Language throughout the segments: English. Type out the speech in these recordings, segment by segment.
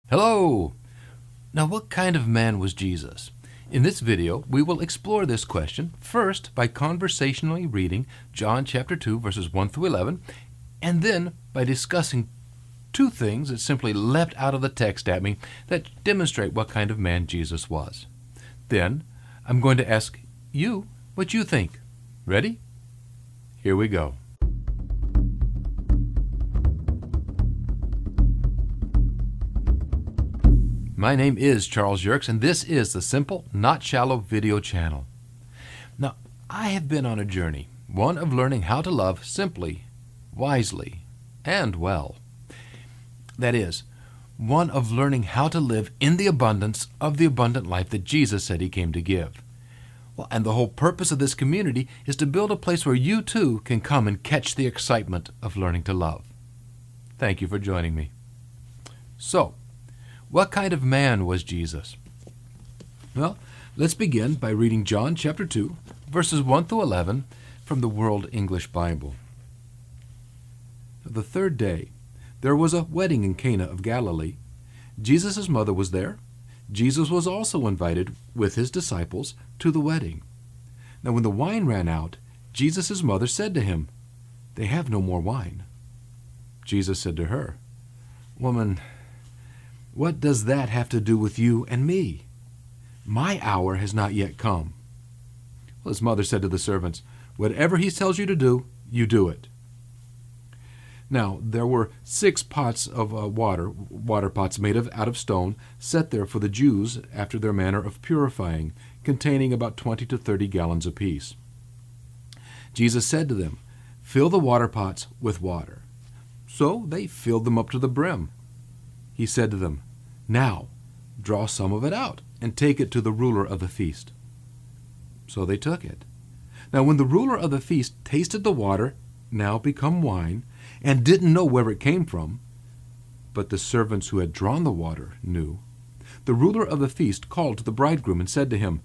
Hello! Now, what kind of man was Jesus? In this video, we will explore this question first by conversationally reading John chapter 2, verses 1 through 11, and then by discussing two things that simply leapt out of the text at me that demonstrate what kind of man Jesus was. Then, I'm going to ask you what you think. Ready? Here we go. My name is Charles Yerkes, and this is the Simple, Not Shallow video channel. Now, I have been on a journey, one of learning how to love simply, wisely, and well. That is, one of learning how to live in the abundance of the abundant life that Jesus said He came to give. Well, and the whole purpose of this community is to build a place where you too can come and catch the excitement of learning to love. Thank you for joining me. So, what kind of man was Jesus? Well, let's begin by reading John chapter 2, verses 1 through 11 from the World English Bible. The third day, there was a wedding in Cana of Galilee. Jesus' mother was there. Jesus was also invited with His disciples to the wedding. Now when the wine ran out, Jesus' mother said to Him, "They have no more wine." Jesus said to her, "Woman, what does that have to do with you and me? My hour has not yet come." Well, His mother said to the servants, "Whatever He tells you to do, you do it." Now, there were 6 pots of water pots made out of stone, set there for the Jews after their manner of purifying, containing about 20 to 30 gallons apiece. Jesus said to them, "Fill the water pots with water." So they filled them up to the brim. He said to them, "Now, draw some of it out and take it to the ruler of the feast." So they took it. Now when the ruler of the feast tasted the water, now become wine, and didn't know where it came from, but the servants who had drawn the water knew, the ruler of the feast called to the bridegroom and said to him,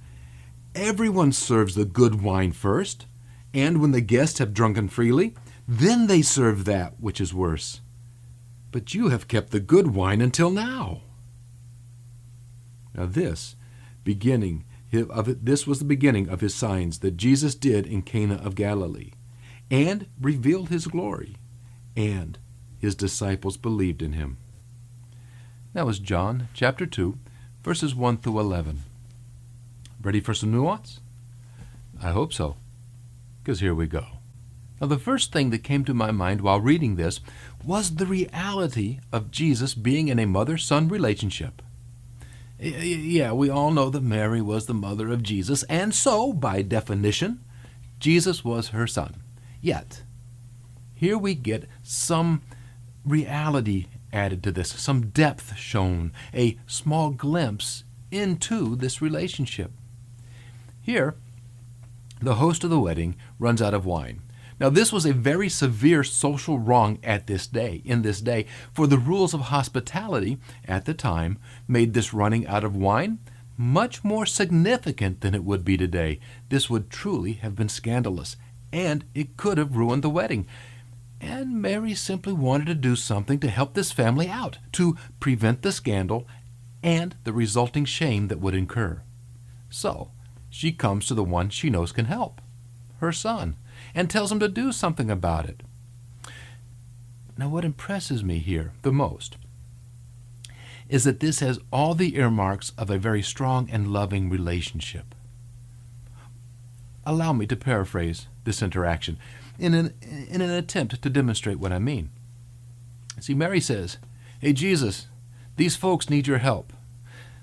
"Everyone serves the good wine first, and when the guests have drunken freely, then they serve that which is worse. But you have kept the good wine until now." Now this was the beginning of His signs that Jesus did in Cana of Galilee, and revealed His glory, and His disciples believed in Him. That was John chapter 2, verses 1 through 11. Ready for some nuance? I hope so, because here we go. Now, the first thing that came to my mind while reading this was the reality of Jesus being in a mother-son relationship. Yeah, we all know that Mary was the mother of Jesus, and so, by definition, Jesus was her son. Yet, here we get some reality added to this, some depth shown, a small glimpse into this relationship. Here, the host of the wedding runs out of wine. Now, this was a very severe social wrong in this day, for the rules of hospitality at the time made this running out of wine much more significant than it would be today. This would truly have been scandalous, and it could have ruined the wedding. And Mary simply wanted to do something to help this family out, to prevent the scandal and the resulting shame that would incur. So, she comes to the one she knows can help, her son, and tells him to do something about it. Now, what impresses me here the most is that this has all the earmarks of a very strong and loving relationship. Allow me to paraphrase this interaction in an attempt to demonstrate what I mean. See, Mary says, "Hey, Jesus, these folks need your help.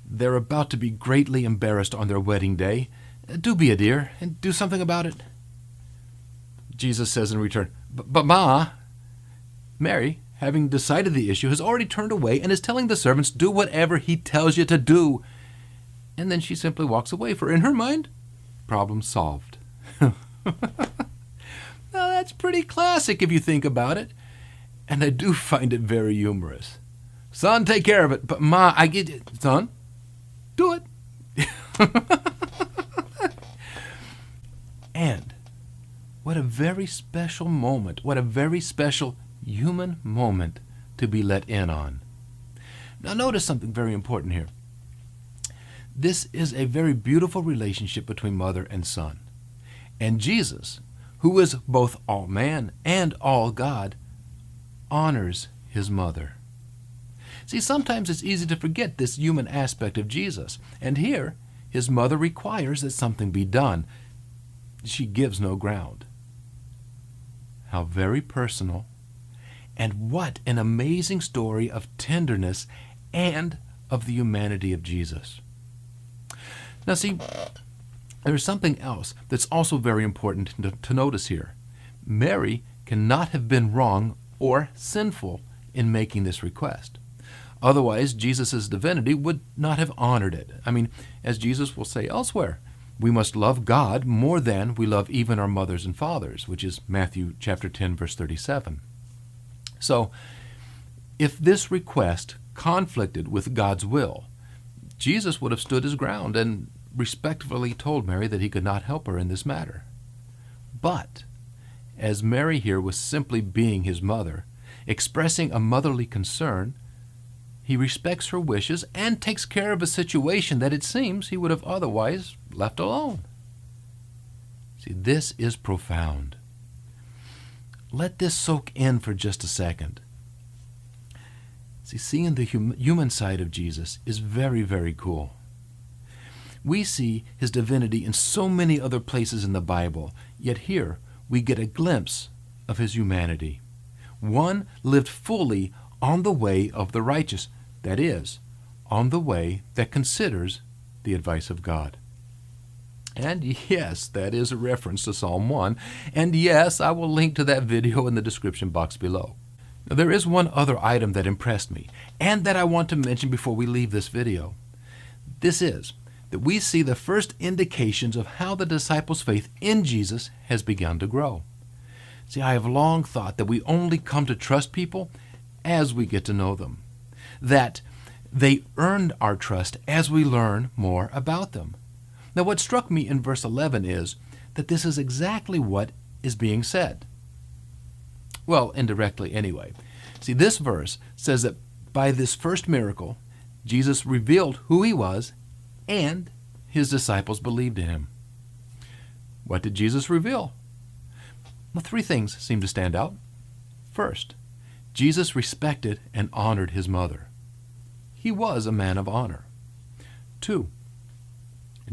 They're about to be greatly embarrassed on their wedding day. Do be a dear and do something about it." Jesus says in return, But Ma, Mary, having decided the issue, has already turned away and is telling the servants, "Do whatever He tells you to do." And then she simply walks away, for in her mind, problem solved. Now that's pretty classic if you think about it, and I do find it very humorous. "Son, take care of it, but Ma, I get it." "Son, do it." And what a very special moment, what a very special human moment to be let in on. Now notice something very important here. This is a very beautiful relationship between mother and son. And Jesus, who is both all man and all God, honors his mother. See, sometimes it's easy to forget this human aspect of Jesus. And here, his mother requires that something be done. She gives no ground. How very personal. And what an amazing story of tenderness and of the humanity of Jesus. Now see, there's something else that's also very important to notice here. Mary cannot have been wrong or sinful in making this request. Otherwise, Jesus' divinity would not have honored it. I mean, as Jesus will say elsewhere, we must love God more than we love even our mothers and fathers, which is Matthew chapter 10, verse 37. So, if this request conflicted with God's will, Jesus would have stood his ground and respectfully told Mary that he could not help her in this matter. But, as Mary here was simply being his mother, expressing a motherly concern, he respects her wishes and takes care of a situation that it seems he would have otherwise left alone. See, this is profound. Let this soak in for just a second. See, seeing the human side of Jesus is very, very cool. We see his divinity in so many other places in the Bible, yet here we get a glimpse of his humanity. One lived fully on the way of the righteous, that is, on the way that considers the advice of God. And yes, that is a reference to Psalm 1, and yes, I will link to that video in the description box below. Now, there is one other item that impressed me, and that I want to mention before we leave this video. This is that we see the first indications of how the disciples' faith in Jesus has begun to grow. See, I have long thought that we only come to trust people as we get to know them, that they earned our trust as we learn more about them. Now, what struck me in verse 11 is that this is exactly what is being said. Well, indirectly anyway. See, this verse says that by this first miracle, Jesus revealed who he was, and his disciples believed in him. What did Jesus reveal? Well, three things seem to stand out. First, Jesus respected and honored his mother. He was a man of honor. 2,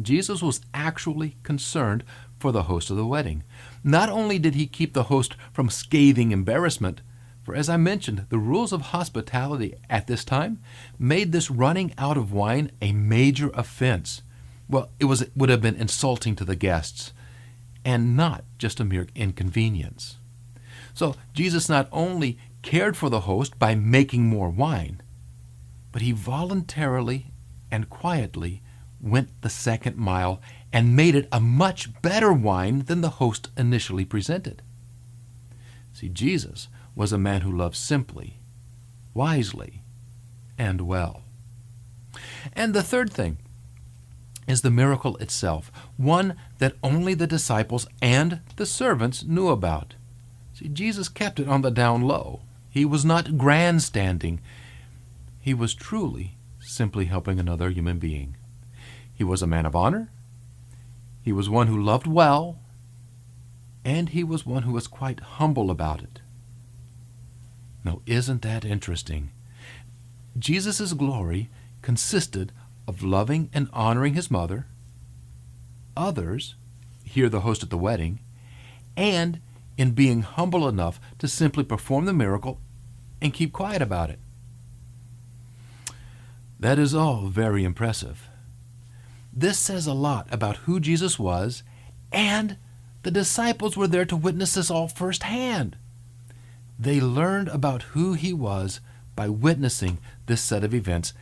Jesus was actually concerned for the host of the wedding. Not only did he keep the host from scathing embarrassment, for as I mentioned, the rules of hospitality at this time made this running out of wine a major offense. Well, it would have been insulting to the guests, and not just a mere inconvenience. So Jesus not only cared for the host by making more wine, but he voluntarily and quietly went the second mile and made it a much better wine than the host initially presented. See, Jesus was a man who loved simply, wisely, and well. And the third thing is the miracle itself, one that only the disciples and the servants knew about. See, Jesus kept it on the down low. He was not grandstanding. He was truly simply helping another human being. He was a man of honor. He was one who loved well. And he was one who was quite humble about it. Now, isn't that interesting? Jesus' glory consisted of loving and honoring his mother, others, here the host at the wedding, and in being humble enough to simply perform the miracle and keep quiet about it. That is all very impressive. This says a lot about who Jesus was, and the disciples were there to witness this all firsthand. They learned about who he was by witnessing this set of events,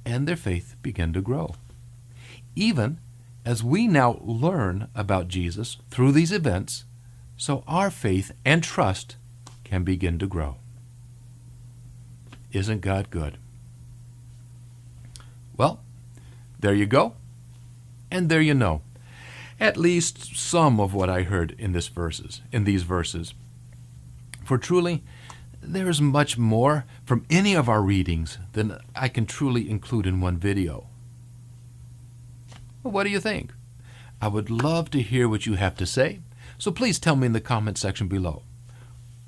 and their faith began to grow. Even as we now learn about Jesus through these events, so our faith and trust can begin to grow. Isn't God good? Well, there you go, and there you know. At least some of what I heard in these verses. For truly, there is much more from any of our readings than I can truly include in one video. Well, what do you think? I would love to hear what you have to say, so please tell me in the comment section below.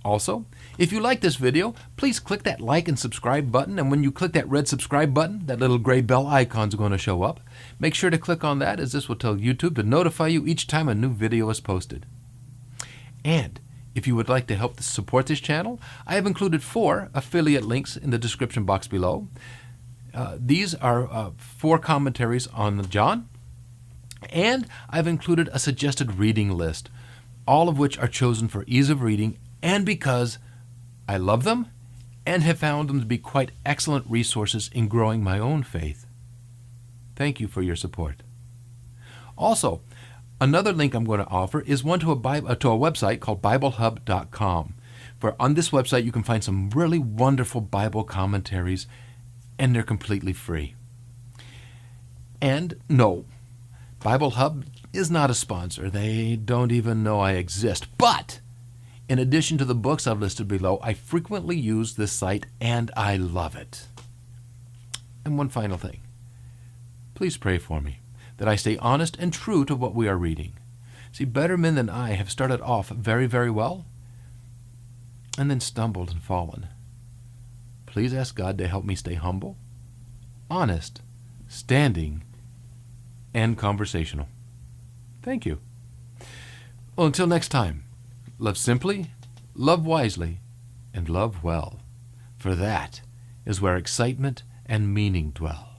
Also, if you like this video, please click that like and subscribe button, and when you click that red subscribe button, that little gray bell icon is going to show up. Make sure to click on that, as this will tell YouTube to notify you each time a new video is posted. And if you would like to help support this channel, I have included 4 affiliate links in the description box below. These are 4 commentaries on John, and I've included a suggested reading list, all of which are chosen for ease of reading and because I love them and have found them to be quite excellent resources in growing my own faith. Thank you for your support. Also, another link I'm going to offer is one to a website called BibleHub.com. For on this website you can find some really wonderful Bible commentaries, and they're completely free. And no, Bible Hub is not a sponsor. They don't even know I exist. But in addition to the books I've listed below, I frequently use this site and I love it. And one final thing. Please pray for me that I stay honest and true to what we are reading. See, better men than I have started off very, very well and then stumbled and fallen. Please ask God to help me stay humble, honest, standing, and conversational. Thank you. Well, until next time, love simply, love wisely, and love well. For that is where excitement and meaning dwell.